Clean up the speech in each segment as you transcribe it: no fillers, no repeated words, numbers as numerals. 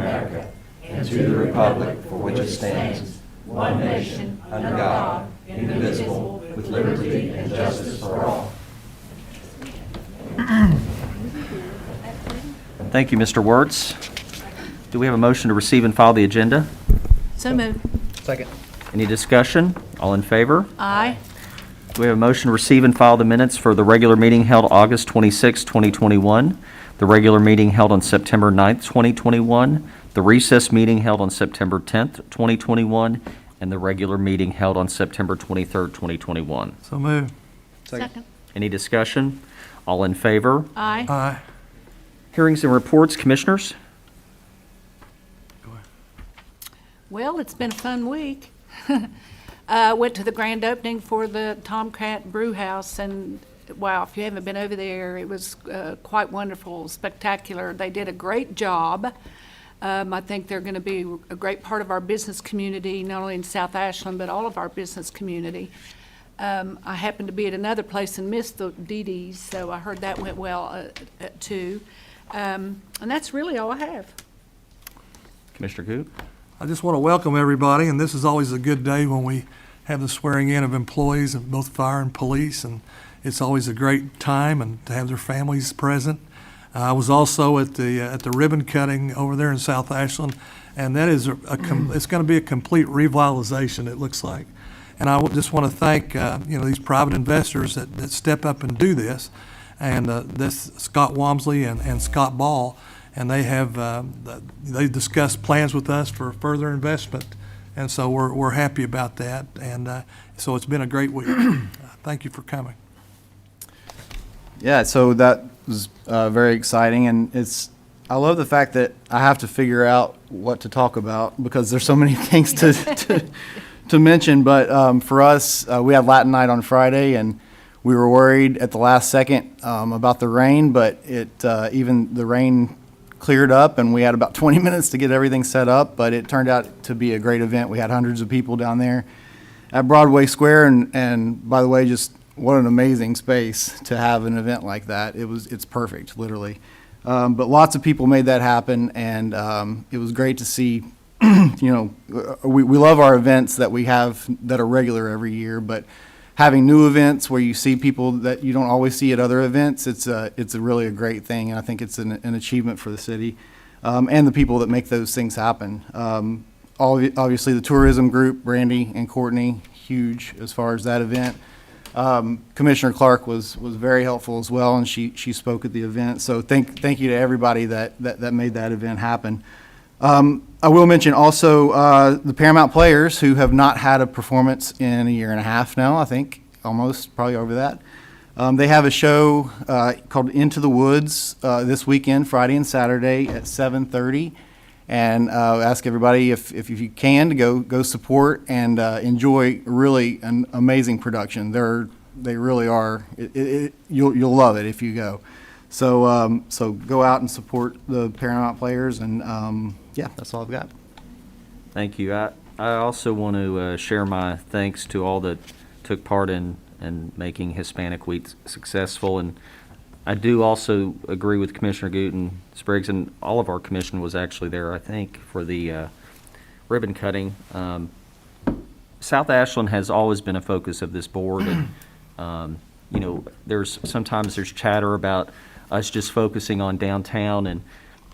America and to the republic for which it stands, one nation, under God, indivisible, with liberty and justice for all. Thank you, Mr. Wirtz. Do we have a motion to receive and file the agenda? So moved. Second. Any discussion? All in favor? Aye. Do we have a motion to receive and file the minutes for the regular meeting held August 26, 2021, the regular meeting held on September 9th, 2021, the recess meeting held on September 10th, 2021, and the regular meeting held on September 23rd, 2021? So moved. Second. Any discussion? All in favor? Aye. Aye. Hearings and reports, commissioners? Well, it's been a fun week. Went to the grand opening for the Tomcat Brew House, and wow, if you haven't been over there, it was quite wonderful, spectacular. They did a great job. I think they're going to be a great part of our business community, not only in South Ashland, but all of our business community. I happened to be at another place and missed the DD's, so I heard that went well too. And that's really all I have. Commissioner Goode? I just want to welcome everybody, and this is always a good day when we have the swearing in of employees of both fire and police, and it's always a great time and to have their families present. I was also at the ribbon cutting over there in South Ashland, and that is it's going to be a complete revitalization, it looks like. And I just want to thank these private investors that step up and do this, and this Scott Walmsley and Scott Ball, and they have they discussed plans with us for further investment, and so we're happy about that. And so it's been a great week. Thank you for coming. Yeah, so that was very exciting, and I love the fact that I have to figure out what to talk about because there's so many things to mention. But for us, we had Latin night on Friday, and we were worried at the last second about the rain, but even the rain cleared up, and we had about 20 minutes to get everything set up, but it turned out to be a great event. We had hundreds of people down there at Broadway Square, and by the way, just what an amazing space to have an event like that. It's perfect, literally. But lots of people made that happen, and it was great to see. We love our events that we have that are regular every year, but having new events where you see people that you don't always see at other events, it's really a great thing, and I think it's an achievement for the city and the people that make those things happen. Obviously, the tourism group, Brandy and Courtney, huge as far as that event. Commissioner Clark was very helpful as well, and she spoke at the event. So thank you to everybody that made that event happen. I will mention also the Paramount Players, who have not had a performance in a year and a half now, I think, almost, probably over that. They have a show called Into the Woods this weekend, Friday and Saturday at 7:30. And ask everybody if you can to go support and enjoy really an amazing production. They really are. You'll love it if you go. So go out and support the Paramount Players, and yeah, that's all I've got. Thank you. I also want to share my thanks to all that took part in making Hispanic Week successful, and I do also agree with Commissioner Goode and Spriggs, and all of our commission was actually there, I think, for the ribbon cutting. South Ashland has always been a focus of this board, and sometimes there's chatter about us just focusing on downtown, and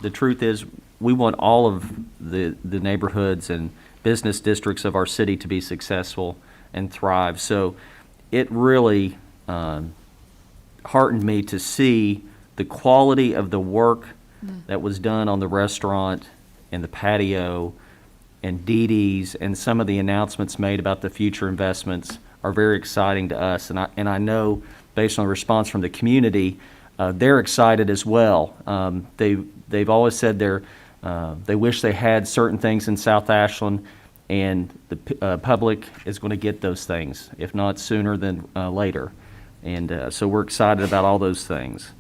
the truth is we want all of the neighborhoods and business districts of our city to be successful and thrive. So it really heartened me to see the quality of the work that was done on the restaurant and the patio and DD's, and some of the announcements made about the future investments are very exciting to us. And I know, based on the response from the community, they're excited as well. They've always said they wish they had certain things in South Ashland, and the public is going to get those things, if not sooner than later. And so we're excited about all those things.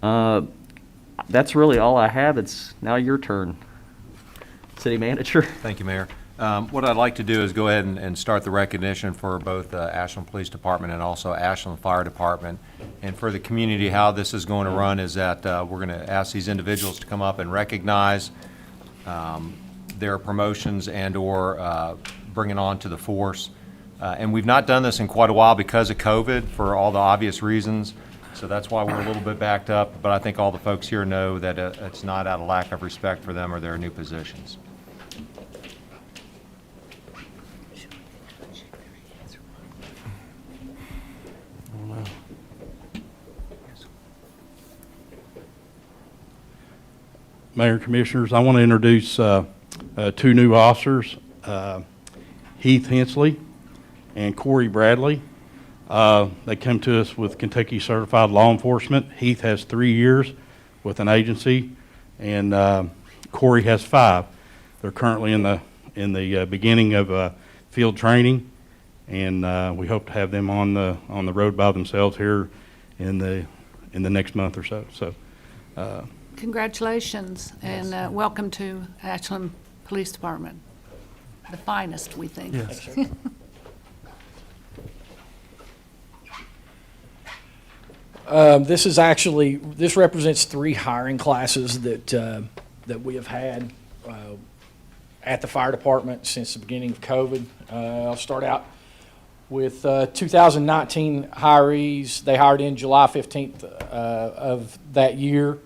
That's really all I have. It's now your turn, City Manager. Thank you, Mayor. What I'd like to do is go ahead and start the recognition for both Ashland Police Department and also Ashland Fire Department. And for the community, how this is going to run is that we're going to ask these individuals to come up and recognize their promotions and/or bringing on to the force. And we've not done this in quite a while because of COVID for all the obvious reasons. So that's why we're a little bit backed up. But I think all the folks here know that it's not out of lack of respect for them or their new positions. Mayor and Commissioners, I want to introduce two new officers, Heath Hensley and Corey Bradley. They come to us with Kentucky Certified Law Enforcement. Heath has 3 years with an agency, and Corey has 5. They're currently in the beginning of field training, and we hope to have them on the road by themselves here in the next month or so. So. Congratulations, and welcome to Ashland Police Department. The finest, we think. Yes. This represents 3 hiring classes that we have had at the fire department since the beginning of COVID. I'll start out with 2019 hirees. They hired in July 15th of that year.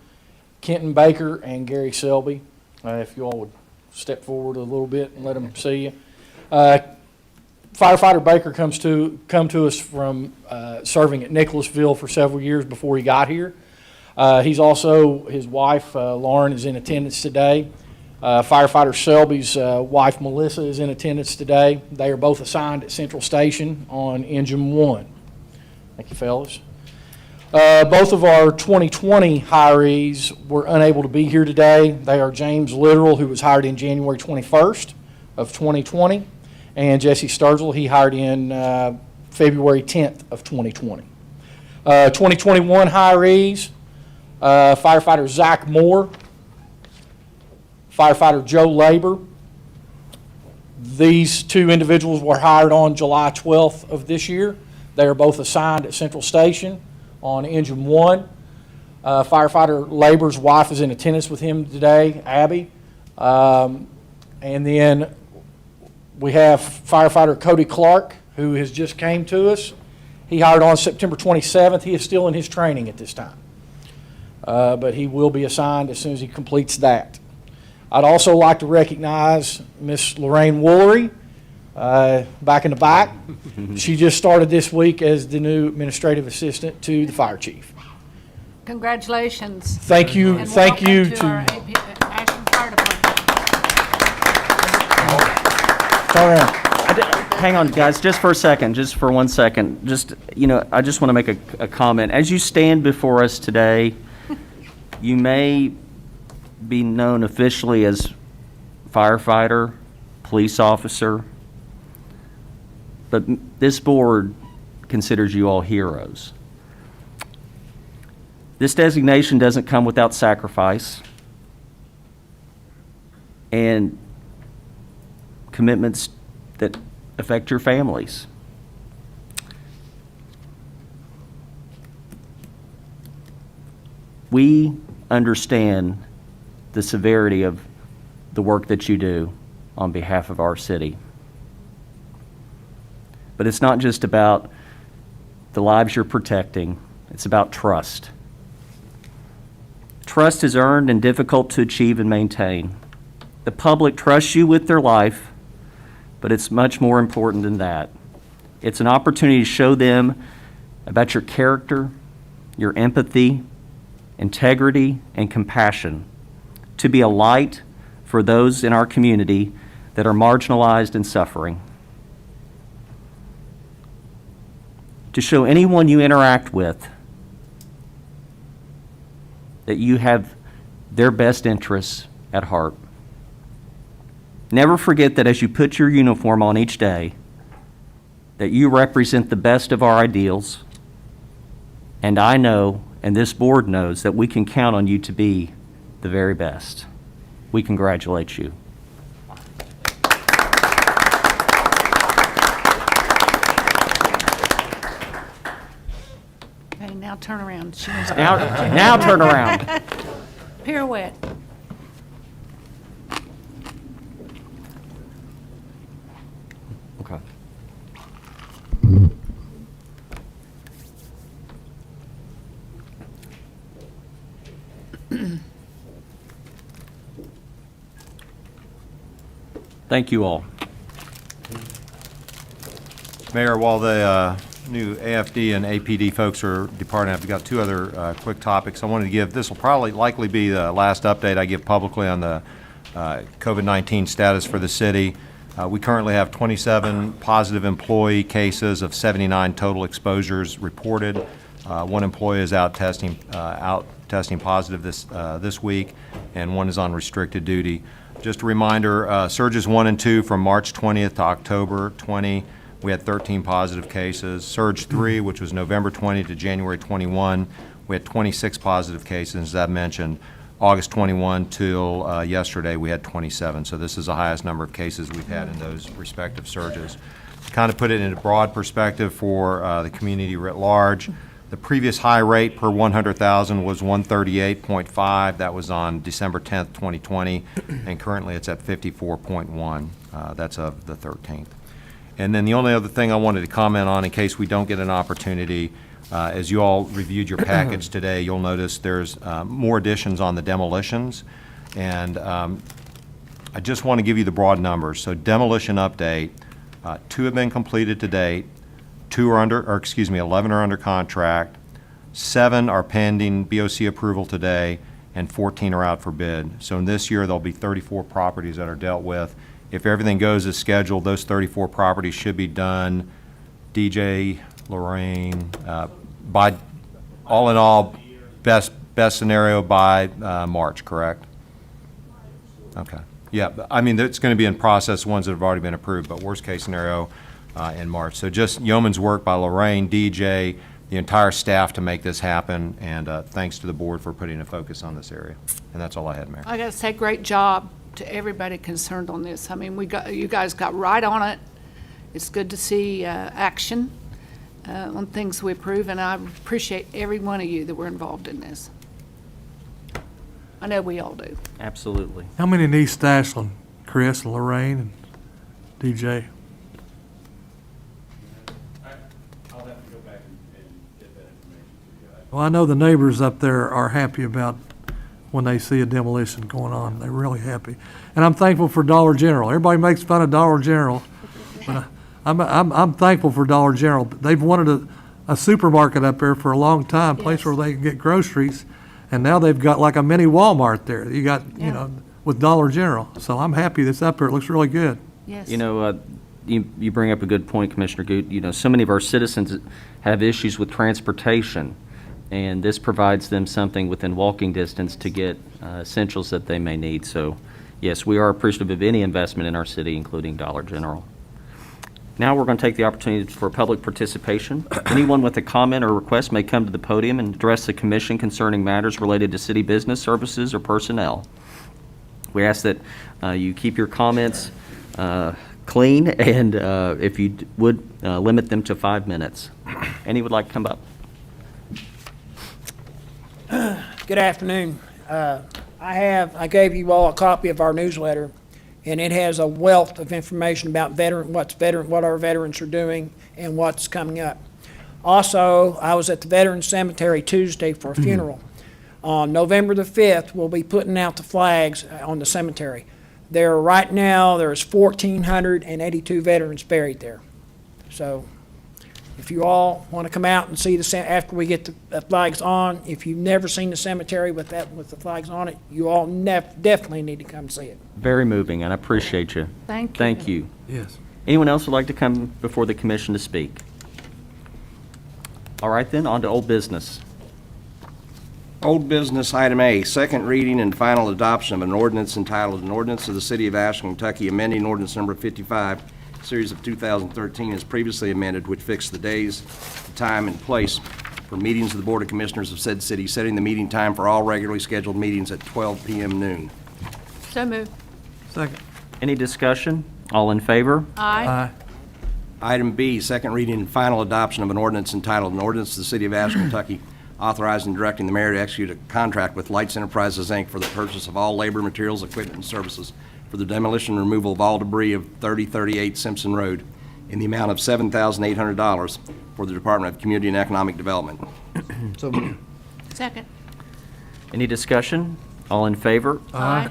Kenton Baker and Gary Selby. If you all would step forward a little bit and let them see you. Firefighter Baker come to us from serving at Nicholasville for several years before he got here. He's also, his wife Lauren is in attendance today. Firefighter Selby's wife Melissa is in attendance today. They are both assigned at Central Station on Engine 1. Thank you, fellas. Both of our 2020 hirees were unable to be here today. They are James Littoral, who was hired in January 21st of 2020, and Jesse Sturgill, he hired in February 10th of 2020. 2021 hirees, firefighter Zach Moore, firefighter Joe Labor. These 2 individuals were hired on July 12th of this year. They are both assigned at Central Station on Engine 1. Firefighter Labor's wife is in attendance with him today, Abby. And then we have firefighter Cody Clark, who has just came to us. He hired on September 27th. He is still in his training at this time. But he will be assigned as soon as he completes that. I'd also like to recognize Miss Lorraine Woolery, back in the back. She just started this week as the new administrative assistant to the fire chief. Congratulations. Thank you. And Thank welcome you to our Ashland Fire Department. Turn around. Hang on, guys, just for a second, just for 1 second. I just want to make a comment. As you stand before us today, you may be known officially as firefighter, police officer, but this board considers you all heroes. This designation doesn't come without sacrifice and commitments that affect your families. We understand the severity of the work that you do on behalf of our city. But it's not just about the lives you're protecting, it's about trust. Trust is earned and difficult to achieve and maintain. The public trusts you with their life, but it's much more important than that. It's an opportunity to show them about your character, your empathy, integrity, and compassion, to be a light for those in our community that are marginalized and suffering. To show anyone you interact with that you have their best interests at heart. Never forget that as you put your uniform on each day, that you represent the best of our ideals, and I know, and this board knows, that we can count on you to be the very best. We congratulate you. Okay, now turn around. She wants to- Now turn around. Pirouette. Thank you all. Mayor, while the new AFD and APD folks are departing, I've got two other quick topics I wanted to give. This will probably likely be the last update I give publicly on the COVID-19 status for the city. We currently have 27 positive employee cases of 79 total exposures reported. One employee is out testing positive this week, and one is on restricted duty. Just a reminder, surges 1 and 2 from March 20th to October 20, we had 13 positive cases. Surge 3, which was November 20 to January 21, we had 26 positive cases, as I mentioned. August 21 till yesterday, we had 27. So this is the highest number of cases we've had in those respective surges. To kind of put it in a broad perspective for the community writ large, the previous high rate per 100,000 was 138.5. That was on December 10th, 2020, and currently it's at 54.1. That's of the 13th. And then the only other thing I wanted to comment on, in case we don't get an opportunity, as you all reviewed your package today, you'll notice there's more additions on the demolitions. And I just want to give you the broad numbers. So demolition update, 2 have been completed to date, 11 are under contract, 7 are pending BOC approval today, and 14 are out for bid. So in this year, there'll be 34 properties that are dealt with. If everything goes as scheduled, those 34 properties should be done, DJ, Lorraine, by, all in all, best scenario by March, correct? Okay. Yeah, I mean, it's going to be in process, ones that have already been approved, but worst case scenario in March. So just yeoman's work by Lorraine, DJ, the entire staff to make this happen, and thanks to the board for putting a focus on this area. And that's all I had, Mayor. I got to say, great job to everybody concerned on this. I mean, you guys got right on it. It's good to see action on things we approve, and I appreciate every one of you that were involved in this. I know we all do. Absolutely. How many in East Ashland? Chris and Lorraine and DJ? I'll have to go back and get that information for you guys. Well, I know the neighbors up there are happy about when they see a demolition going on. They're really happy. And I'm thankful for Dollar General. Everybody makes fun of Dollar General, but I'm thankful for Dollar General. They've wanted a supermarket up there for a long time, place Yes. where they can get groceries, and now they've got like a mini Walmart there. You got, you Yeah. know, with Dollar General. So I'm happy that's up there. It looks really good. Yes. You know, you bring up a good point, Commissioner Goot. You know, so many of our citizens have issues with transportation, and this provides them something within walking distance to get essentials that they may need. So, yes, we are appreciative of any investment in our city, including Dollar General. Now we're going to take the opportunity for public participation. Anyone with a comment or request may come to the podium and address the commission concerning matters related to city business, services, or personnel. We ask that you keep your comments clean, and if you would, limit them to 5 minutes. Any would like to come up? Good afternoon. I gave you all a copy of our newsletter, and it has a wealth of information about what our veterans are doing and what's coming up. Also, I was at the Veterans Cemetery Tuesday for a funeral. On November the 5th, we'll be putting out the flags on the cemetery. Right now, there's 1,482 veterans buried there. So if you all want to come out and see after we get the flags on, if you've never seen the cemetery with the flags on it, you all definitely need to come see it. Very moving, and I appreciate you. Thank you. Thank you. Yes. Anyone else would like to come before the commission to speak? All right, then, on to old business. Old business, item A, second reading and final adoption of an ordinance entitled An Ordinance of the City of Ashland, Kentucky, amending ordinance number 55, series of 2013, as previously amended, which fixed the days, the time, and place for meetings of the Board of Commissioners of said city, setting the meeting time for all regularly scheduled meetings at 12 p.m. noon. So moved. Second. Any discussion? All in favor? Aye. Aye. Item B, second reading and final adoption of an ordinance entitled An Ordinance of the City of Ashland, Kentucky, authorizing and directing the mayor to execute a contract with Lights Enterprises, Inc. for the purchase of all labor, materials, equipment, and services for the demolition and removal of all debris of 3038 Simpson Road in the amount of $7,800 for the Department of Community and Economic Development. So, Second. Any discussion? All in favor? Aye.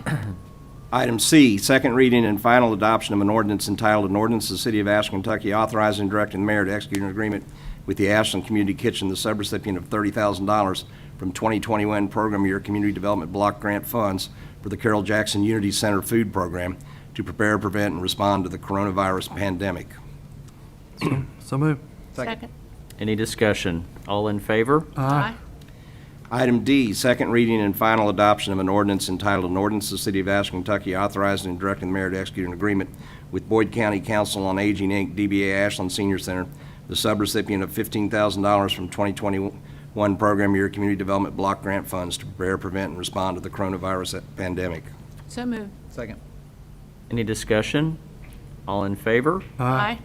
Item C, second reading and final adoption of an ordinance entitled, an ordinance of the City of Ashland, Kentucky, authorizing and directing the mayor to execute an agreement with the Ashland Community Kitchen, the subrecipient of $30,000 from 2021 Program Year Community Development Block Grant Funds for the Carroll Jackson Unity Center Food Program to prepare, prevent, and respond to the coronavirus pandemic. So moved. Second. Any discussion? All in favor? Aye. Item D, second reading and final adoption of an ordinance entitled, an ordinance of the City of Ashland, Kentucky, authorizing and directing the mayor to execute an agreement with Boyd County Council on Aging, Inc., DBA Ashland Senior Center, the subrecipient of $15,000 from 2021 Program Year Community Development Block Grant Funds to prepare, prevent, and respond to the coronavirus pandemic. So moved. Second. Any discussion? All in favor? Aye.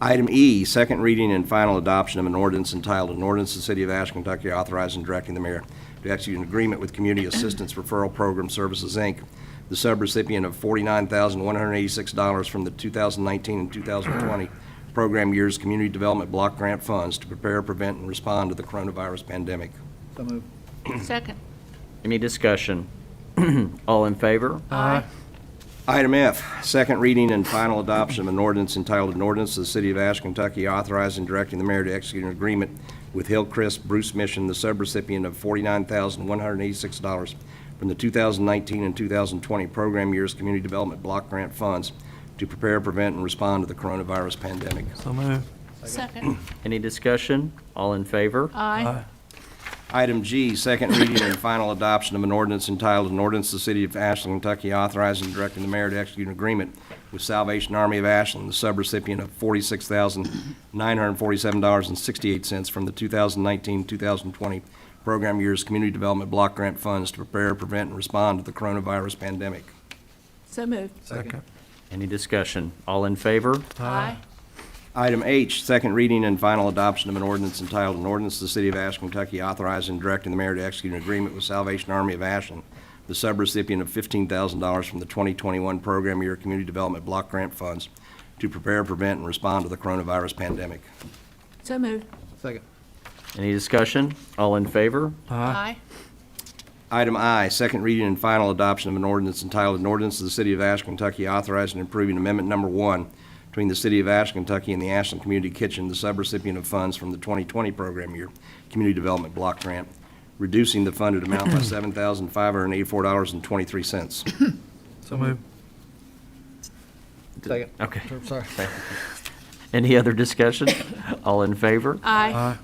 Item E, second reading and final adoption of an ordinance entitled, an ordinance of the City of Ashland, Kentucky, authorizing and directing the mayor to execute an agreement with Community Assistance Referral Program Services, Inc., the subrecipient of $49,186 from the 2019 and 2020 program years Community Development Block Grant Funds to prepare, prevent, and respond to the coronavirus pandemic. So moved. Second. Any discussion? All in favor? Aye. Item F, second reading and final adoption of an ordinance entitled, an ordinance of the City of Ashland, Kentucky, authorizing and directing the mayor to execute an agreement with Hillcrest Bruce Mission, the subrecipient of $49,186 from the 2019 and 2020 program years Community Development Block Grant Funds to prepare, prevent, and respond to the coronavirus pandemic. So moved. Second. Any discussion? All in favor? Aye. Item G, second reading and final adoption of an ordinance entitled, an ordinance of the City of Ashland, Kentucky, authorizing and directing the mayor to execute an agreement with Salvation Army of Ashland, the subrecipient of $46,947.68 from the 2019-2020 program years Community Development Block Grant Funds to prepare, prevent, and respond to the coronavirus pandemic. So moved. Second. Any discussion? All in favor? Aye. Item H, second reading and final adoption of an ordinance entitled, an ordinance of the City of Ashland, Kentucky, authorizing and directing the mayor to execute an agreement with Salvation Army of Ashland, the subrecipient of $15,000 from the 2021 program year Community Development Block Grant Funds to prepare, prevent, and respond to the coronavirus pandemic. So moved. Second. Any discussion? All in favor? Aye. Item I, second reading and final adoption of an ordinance entitled, an ordinance of the City of Ashland, Kentucky, authorizing and approving Amendment Number 1 between the City of Ashland, Kentucky and the Ashland Community Kitchen, the subrecipient of funds from the 2020 program year Community Development Block Grant, reducing the funded amount by $7,584.23. So moved. Second. Okay. Sorry. Any other discussion? All in favor? Aye.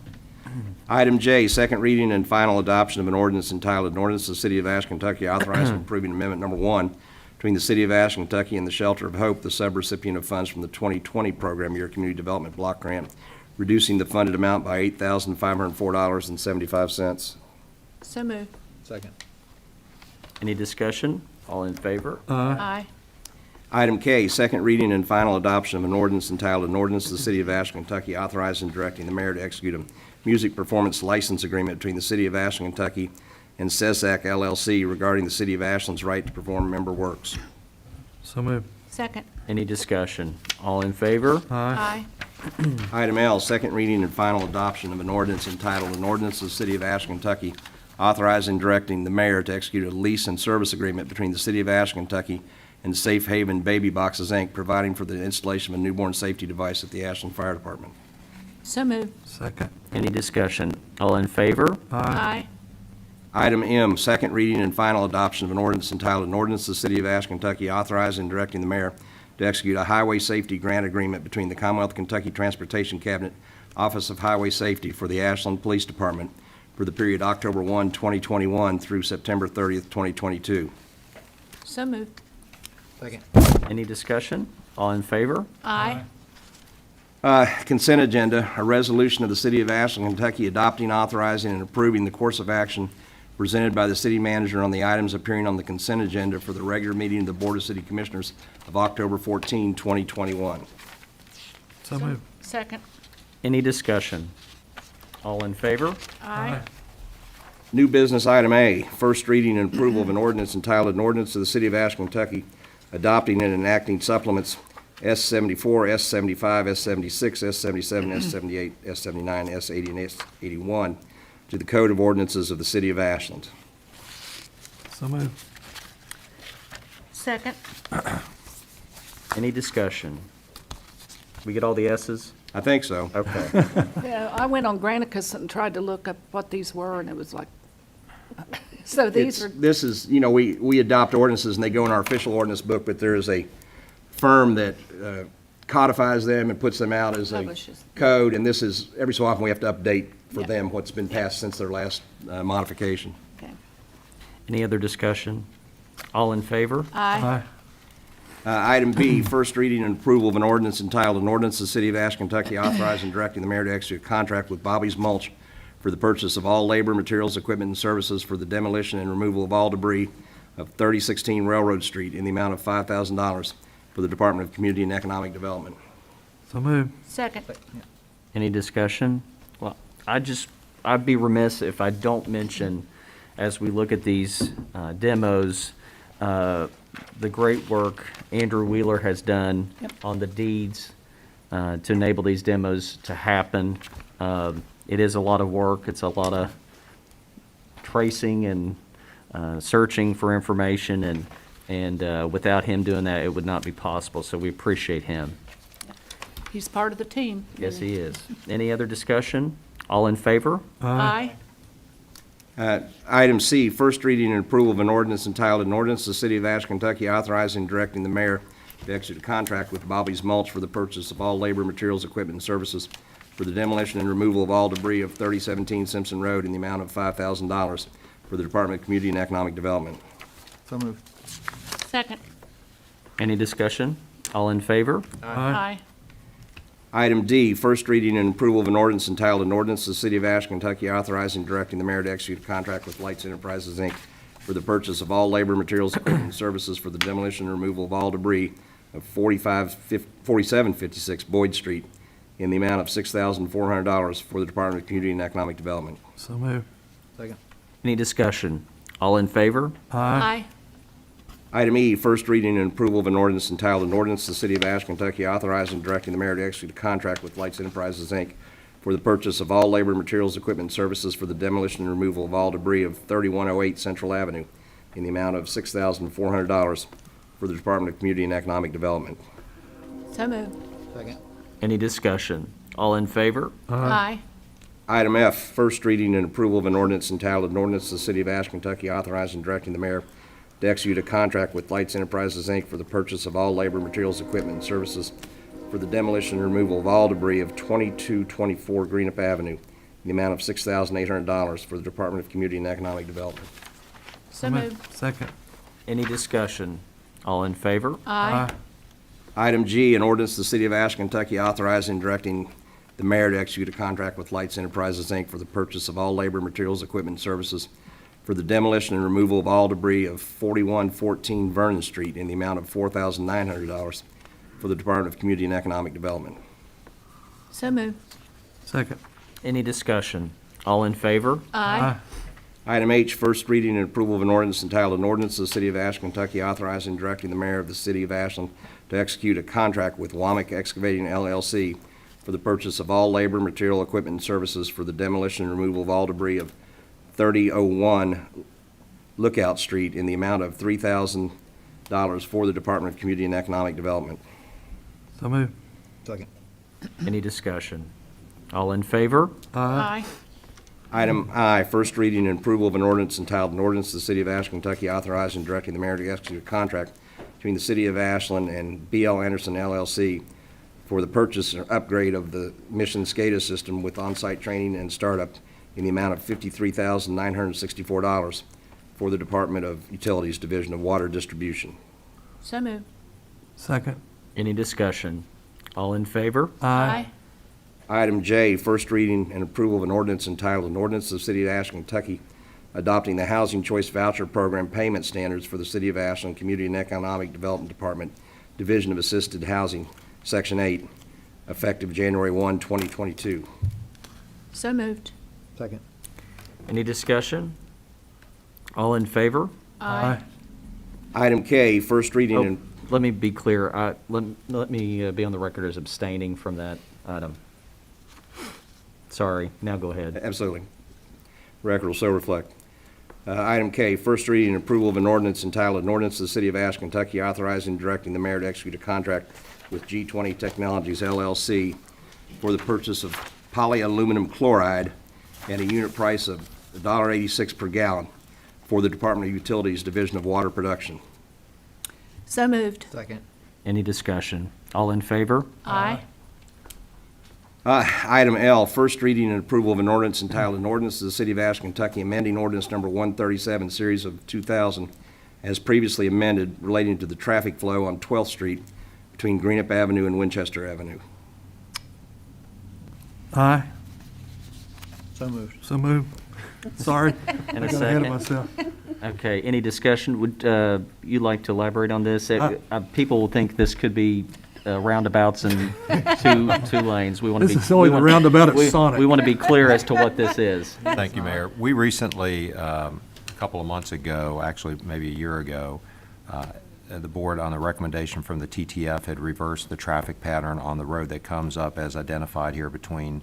Item J, second reading and final adoption of an ordinance entitled, an ordinance of the City of Ashland, Kentucky, authorizing and approving Amendment Number 1 between the City of Ashland, Kentucky and the Shelter of Hope, the subrecipient of funds from the 2020 program year Community Development Block Grant, reducing the funded amount by $8,504.75. So moved. Second. Any discussion? All in favor? Aye. Item K, second reading and final adoption of an ordinance entitled, an ordinance of the City of Ashland, Kentucky, authorizing and directing the mayor to execute a music performance license agreement between the City of Ashland, Kentucky and CESAC LLC regarding the City of Ashland's right to perform member works. So moved. Second. Any discussion? All in favor? Aye. Item L, second reading and final adoption of an ordinance entitled, an ordinance of the City of Ashland, Kentucky, authorizing and directing the mayor to execute a lease and service agreement between the City of Ashland, Kentucky and Safe Haven Baby Boxes, Inc., providing for the installation of a newborn safety device at the Ashland Fire Department. So moved. Second. Any discussion? All in favor? Aye. Item M, second reading and final adoption of an ordinance entitled, an ordinance of the City of Ashland, Kentucky, authorizing and directing the mayor to execute a highway safety grant agreement between the Commonwealth of Kentucky Transportation Cabinet Office of Highway Safety for the Ashland Police Department for the period October 1, 2021 through September 30th, 2022. So moved. Second. Any discussion? All in favor? Aye. Consent agenda, a resolution of the City of Ashland, Kentucky adopting, authorizing, and approving the course of action presented by the city manager on the items appearing on the consent agenda for the regular meeting of the Board of City Commissioners of October 14, 2021. So moved. Second. Any discussion? All in favor? Aye. New business item A, first reading and approval of an ordinance entitled, an ordinance of the City of Ashland, Kentucky adopting and enacting supplements S-74, S-75, S-76, S-77, S-78, S-79, S-80, and S-81 to the Code of Ordinances of the City of Ashland. So moved. Second. Any discussion? We get all the S's? I think so. Okay. Yeah, I went on Granicus and tried to look up what these were, and it was like, so these are, This is, you know, we adopt ordinances and they go in our official ordinance book, but there is a firm that codifies them and puts them out as a Publishes. code, and this is, every so often we have to update for Yeah. them what's been passed since their last modification. okay. Any other discussion? All in favor? Aye. Item B, first reading and approval of an ordinance entitled, an ordinance of the City of Ashe, Kentucky authorizing and directing the mayor to execute a contract with Bobby's Mulch for the purchase of all labor, materials, equipment, and services for the demolition and removal of all debris of 3016 Railroad Street in the amount of $5,000 for the Department of Community and Economic Development. So moved. Second. Any discussion? Well, I'd be remiss if I don't mention, as we look at these demos, the great work Andrew Wheeler has done on the deeds to enable these demos to happen. It is a lot of work. It's a lot of tracing and searching for information, and without him doing that, it would not be possible. So we appreciate him. He's part of the team. Yes, he is. Any other discussion? All in favor? Aye. Item C, first reading and approval of an ordinance entitled, an ordinance of the City of Ashe, Kentucky authorizing and directing the mayor to execute a contract with Bobby's Mulch for the purchase of all labor, materials, equipment, and services for the demolition and removal of all debris of 3017 Simpson Road in the amount of $5,000 for the Department of Community and Economic Development. So moved. Second. Any discussion? All in favor? Aye. Item D, first reading and approval of an ordinance entitled, an ordinance of the City of Ashe, Kentucky authorizing and directing the mayor to execute a contract with Lights Enterprises, Inc. for the purchase of all labor, materials, equipment, and services for the demolition and removal of all debris of 4756 Boyd Street in the amount of $6,400 for the Department of Community and Economic Development. So moved. Second. Any discussion? All in favor? Aye. Item E, first reading and approval of an ordinance entitled, an ordinance of the City of Ashe, Kentucky authorizing and directing the mayor to execute a contract with Lights Enterprises, Inc. for the purchase of all labor, materials, equipment, and services for the demolition and removal of all debris of 3108 Central Avenue in the amount of $6,400 for the Department of Community and Economic Development. So moved. Second. Any discussion? All in favor? Aye. Item F, first reading and approval of an ordinance entitled, an ordinance of the City of Ashe, Kentucky authorizing and directing the mayor to execute a contract with Lights Enterprises, Inc. for the purchase of all labor, materials, equipment, and services for the demolition and removal of all debris of 2224 Greenup Avenue in the amount of $6,800 for the Department of Community and Economic Development. So moved. Second. Any discussion? All in favor? Aye. Item G, an ordinance of the City of Ashe, Kentucky authorizing and directing the mayor to execute a contract with Lights Enterprises, Inc. for the purchase of all labor, materials, equipment, and services for the demolition and removal of all debris of 4114 Vernon Street in the amount of $4,900 for the Department of Community and Economic Development. So moved. Second. Any discussion? All in favor? Aye. Item H, first reading and approval of an ordinance entitled, an ordinance of the City of Ashe, Kentucky authorizing and directing the mayor of the City of Ashland to execute a contract with Womack Excavating LLC for the purchase of all labor, material, equipment, and services for the demolition and removal of all debris of 3001 Lookout Street in the amount of $3,000 for the Department of Community and Economic Development. So moved. Second. Any discussion? All in favor? Aye. Item I, first reading and approval of an ordinance entitled, an ordinance of the City of Ashe, Kentucky authorizing and directing the mayor to execute a contract between the City of Ashland and B.L. Anderson LLC for the purchase or upgrade of the Mission SCADA system with on-site training and startup in the amount of $53,964 for the Department of Utilities Division of Water Distribution. So moved. Second. Any discussion? All in favor? Aye. Item J, first reading and approval of an ordinance entitled, an ordinance of the City of Ashland, Kentucky adopting the Housing Choice Voucher Program payment standards for the City of Ashland Community and Economic Development Department, Division of Assisted Housing, Section 8, effective January 1, 2022. So moved. Second. Any discussion? All in favor? Aye. Item K, first reading and Let me be clear. Let me be on the record as abstaining from that item. Sorry. Now go ahead. Absolutely. Record will so reflect. Item K, first reading and approval of an ordinance entitled, an ordinance of the City of Ashe, Kentucky authorizing and directing the mayor to execute a contract with G20 Technologies LLC for the purchase of polyaluminum chloride at a unit price of $1.86 per gallon for the Department of Utilities Division of Water Production. So moved. Second. Any discussion? All in favor? Aye. Item L, first reading and approval of an ordinance entitled, an ordinance of the City of Ashe, Kentucky, amending ordinance number 137, series of 2000, as previously amended, relating to the traffic flow on 12th Street between Greenup Avenue and Winchester Avenue. Aye. So moved. So moved. Sorry. And a I got ahead of second. myself. Okay, any discussion? Would you like to elaborate on this? People will think this could be roundabouts and two lanes. We want to be. This is only the roundabout at Sonic. We want to be clear as to what this is. Thank you, Mayor. We recently, a couple of months ago, actually maybe a year ago, the board, on a recommendation from the TTF, had reversed the traffic pattern on the road that comes up as identified here between,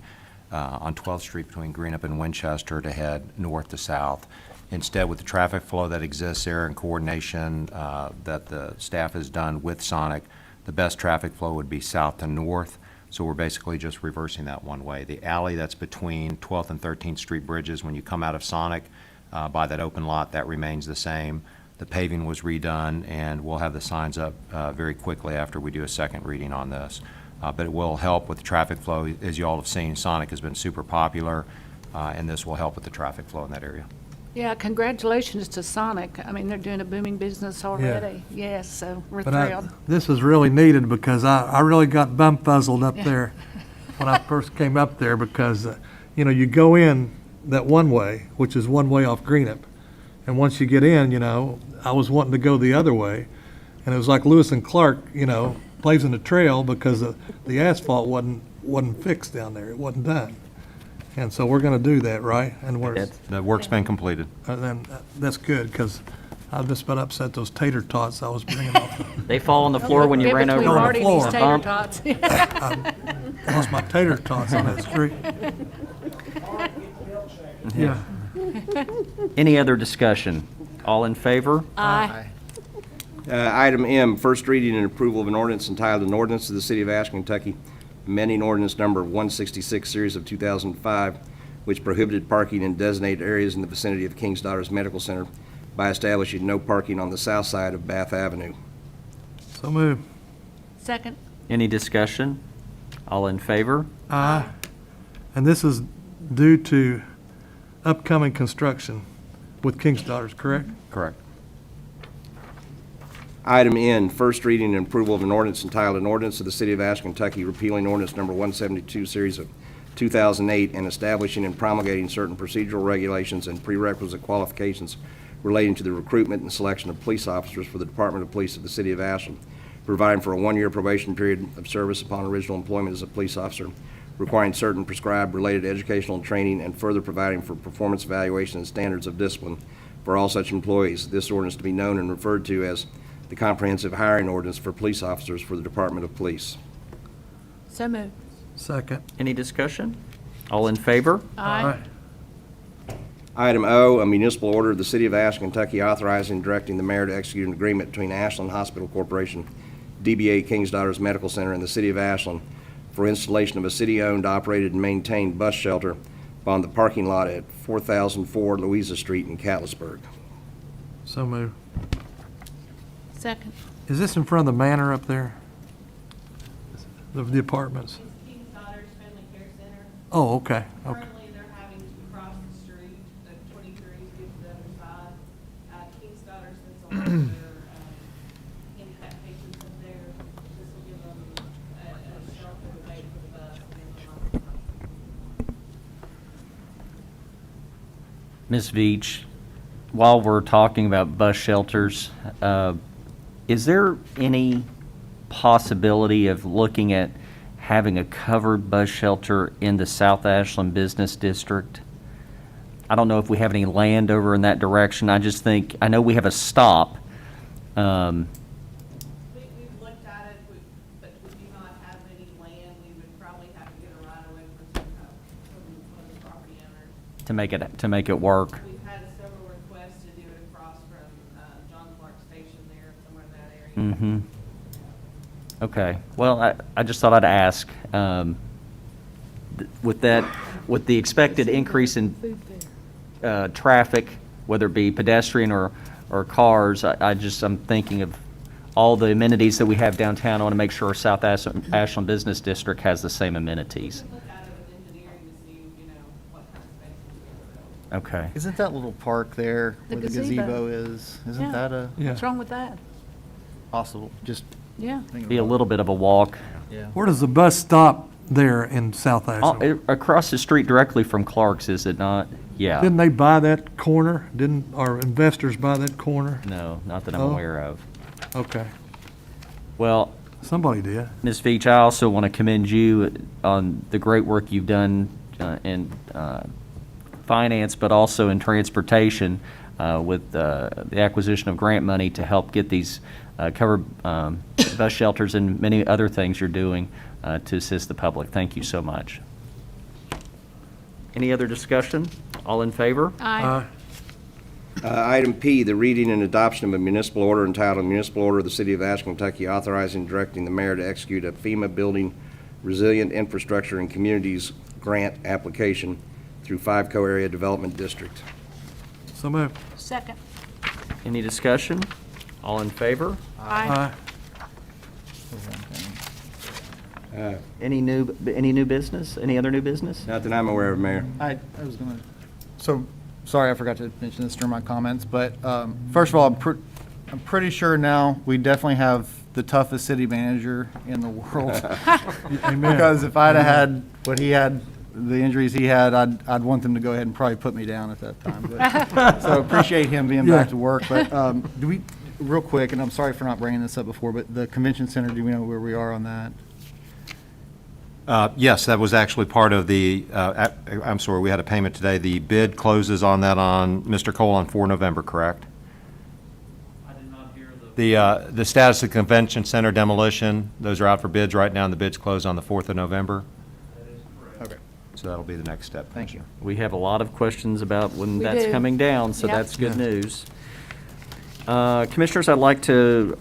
on 12th Street between Greenup and Winchester to head north to south. Instead, with the traffic flow that exists there and coordination that the staff has done with Sonic, the best traffic flow would be south to north. So we're basically just reversing that one way. The alley that's between 12th and 13th Street bridges, when you come out of Sonic by that open lot, that remains the same. The paving was redone, and we'll have the signs up very quickly after we do a second reading on this. But it will help with the traffic flow. As you all have seen, Sonic has been super popular, and this will help with the traffic flow in that area. Yeah, congratulations to Sonic. I mean, they're doing a booming business already. Yes, so we're But thrilled. this is really needed because I really got bum-fuzzled up there when I first came up there because, you go in that one way, which is one way off Greenup. And once you get in, I was wanting to go the other way. And it was like Lewis and Clark, blazing the trail because the asphalt wasn't fixed down there. It wasn't done. And so we're going to do that, right? And The work's been completed. then that's good because I've just been upset those tater tots I was bringing off. They fall on the floor when you Get ran between over Marty and the these floor. tater tots. Lost my tater tots on that street. Yeah. Any other discussion? All in favor? Aye. Item M, first reading and approval of an ordinance entitled, an ordinance of the City of Ashe, Kentucky, amending ordinance number 166, series of 2005, which prohibited parking in designated areas in the vicinity of King's Daughters Medical Center by establishing no parking on the south side of Bath Avenue. So move. Second. Any discussion? All in favor? Aye. And this is due to upcoming construction with King's Daughters, correct? Correct. Item N, first reading and approval of an ordinance entitled, an ordinance of the City of Ashe, Kentucky, repealing ordinance number 172, series of 2008, and establishing and promulgating certain procedural regulations and prerequisite qualifications relating to the recruitment and selection of police officers for the Department of Police of the City of Ashland, providing for a one-year probation period of service upon original employment as a police officer, requiring certain prescribed related educational and training, and further providing for performance evaluation and standards of discipline for all such employees. This ordinance to be known and referred to as the Comprehensive Hiring Ordinance for Police Officers for the Department of Police. So moved. Second. Any discussion? All in favor? Aye. Item O, a municipal order of the City of Ashe, Kentucky authorizing and directing the mayor to execute an agreement between Ashland Hospital Corporation, DBA King's Daughters Medical Center, and the City of Ashland for installation of a city-owned, operated, and maintained bus shelter upon the parking lot at 4004 Louisa Street in Catlisburg. So move. Second. Is this in front of the manor up there? The apartments? King's Daughters Family Care Center. Oh, okay, okay. Currently, they're having to cross the street, the 23 to get to the other side. King's Daughters sends a lot of their handicapped patients up there. This will give them a shelter to wait for the bus. And then Ms. Veach, while we're talking about bus shelters, is there any possibility of looking at having a covered bus shelter in the South Ashland Business District? I don't know if we have any land over in that direction. I just think, I know we have a stop. we've looked at it, but we do not have any land. We would probably have to get a right of way from one of the property owners. To make it work. We've had several requests Okay, well, I just thought I'd ask, with the expected increase in traffic, whether it be pedestrian or cars, I'm thinking of all the amenities that we have downtown. I want to make sure South Ashland Business District has the same amenities. Look at it with engineering to see, what kind of spaces we have. Okay. Isn't that little park there The where the gazebo. gazebo is? Isn't Yeah. that a Yeah. What's wrong with that? possible? Just Yeah. thinking Be a about little bit of a walk. it. Yeah. Where does the bus stop there in South Ashland? Across the street directly from Clark's, is it not? Yeah. Didn't they buy that corner? Didn't our investors buy that corner? No, not that I'm Oh. aware of. Okay, Well, somebody did. Ms. Veach, I also want to commend you on the great work you've done in finance, but also in transportation with the acquisition of grant money to help get these covered bus shelters and many other things you're doing to assist the public. Thank you so much. Any other discussion? All in favor? Aye. Item P, the reading and adoption of a municipal order entitled Municipal Order of the City of Ashland, Kentucky, authorizing and directing the mayor to execute a FEMA Building Resilient Infrastructure and Communities Grant application through 5 co-area development districts. So moved. Second. Any discussion? All in favor? Aye. Any new business? Any other new business? Not that I'm aware of, Mayor. I was gonna, so, sorry, I forgot to mention this during my comments, but, first of all, I'm pretty sure now we definitely have the toughest city manager in the world. Amen. Because if I'd have had what he had, the injuries he had, I'd want them to go ahead and probably put me down at that time. But, so appreciate him being back to work, but, do we, real quick, and I'm sorry for not bringing this up before, but the convention center, do we know where we are on that? Yes, that was actually part of the, I'm sorry, we had a payment today. The bid closes on that on, Mr. Cole, on 4 November, correct? I did not hear The status of convention center demolition, those are out for bids right now, and the bids close on the 4th of November. Okay. So that'll be the next step. Thank you. We have a lot of questions about when We that's do. coming down, so Yep. that's good news. Commissioners, I'd like to,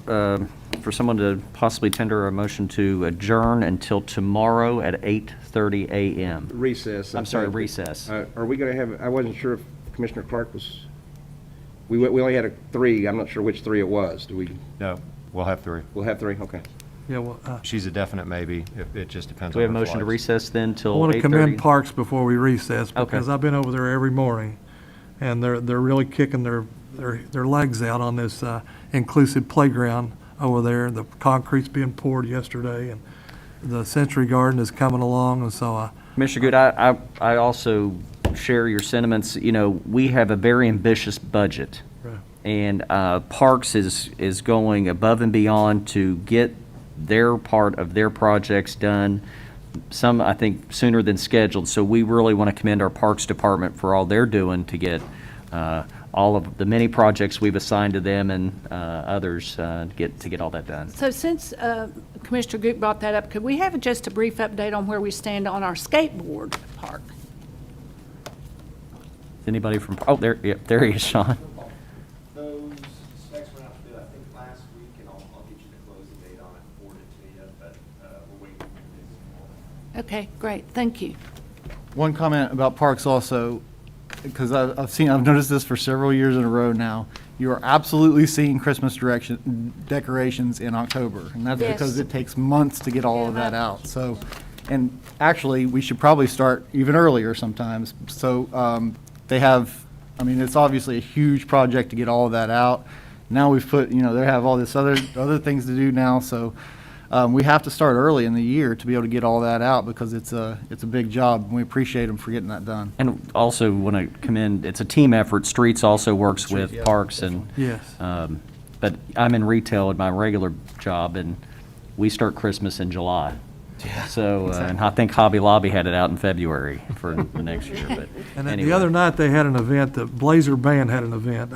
for someone to possibly tender a motion to adjourn until tomorrow at 8:30 a.m. Recess. I'm sorry, recess. Are we going to have, I wasn't sure if Commissioner Clark was, we only had 3. I'm not sure which 3 it was. Do we, No, we'll have 3. we'll have 3? Okay. Yeah, well, She's a definite maybe. It just depends Do on we have a her motion to flights. recess then I till 8:30? want to commend Parks before we recess, Okay. because I've been over there every morning, and they're really kicking their legs out on this inclusive playground over there. The concrete's being poured yesterday, and the Century Garden is coming along, and so Commissioner Good, I also share your sentiments. You know, we have a very ambitious budget. Right. And Parks is going above and beyond to get their part of their projects done, some, I think, sooner than scheduled. So we really want to commend our Parks Department for all they're doing to get all of the many projects we've assigned to them and others to get all that done. So since Commissioner Goop brought that up, could we have just a brief update on where we stand on our skateboard park? Anybody from, oh, there he is, Sean. Those specs went out to bid, I think, last week, and I'll get you the closing date on it, forward it to you, but we're waiting for bids. Okay, great, thank you. One comment about parks also, because I've noticed this for several years in a row now. You are absolutely seeing Christmas decorations in October, and that's Yes. because it takes months to get all of Yeah. that out. So, and actually, we should probably start even earlier sometimes. So, they have, I mean, it's obviously a huge project to get all of that out. Now we've put, they have all this other things to do now, so we have to start early in the year to be able to get all that out because it's a big job, and we appreciate them for getting that done. And also want to commend, it's a team effort. Streets also works with Parks and, yes. but I'm in retail at my regular job, and we start Christmas in July. So, and I think Hobby Lobby had it out in February for the next year, but And then anyway. the other night, they had an event, the Blazer Band had an event.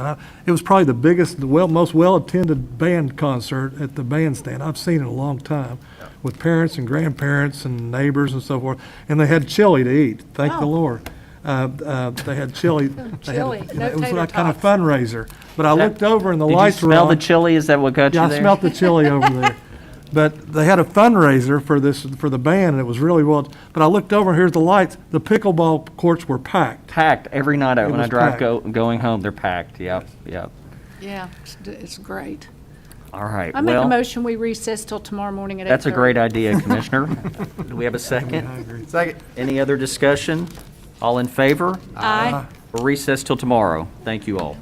It was probably the biggest, most well-attended band concert at the bandstand I've seen in a long time, with parents and grandparents and neighbors and so forth. And they had chili to eat, thank the Oh. Lord. They had chili. They had- Chili, no It was tater like kind of tots. fundraiser. But I looked over and the Did you lights were on. smell the chili? Is that what got you Yeah, there? I smelled the chili over there. But they had a fundraiser for this, for the band, and it was really well. But I looked over, and here's the lights. The pickleball courts were packed. Packed every night It when I was drive packed. going home. They're packed. Yep, yep. Yeah, it's great. All right. I make a well, motion, we recess till tomorrow morning at 8:30. that's a great idea, Commissioner. Do we have a second? Second. Any other discussion? All in favor? Aye. We'll recess till tomorrow. Thank you all.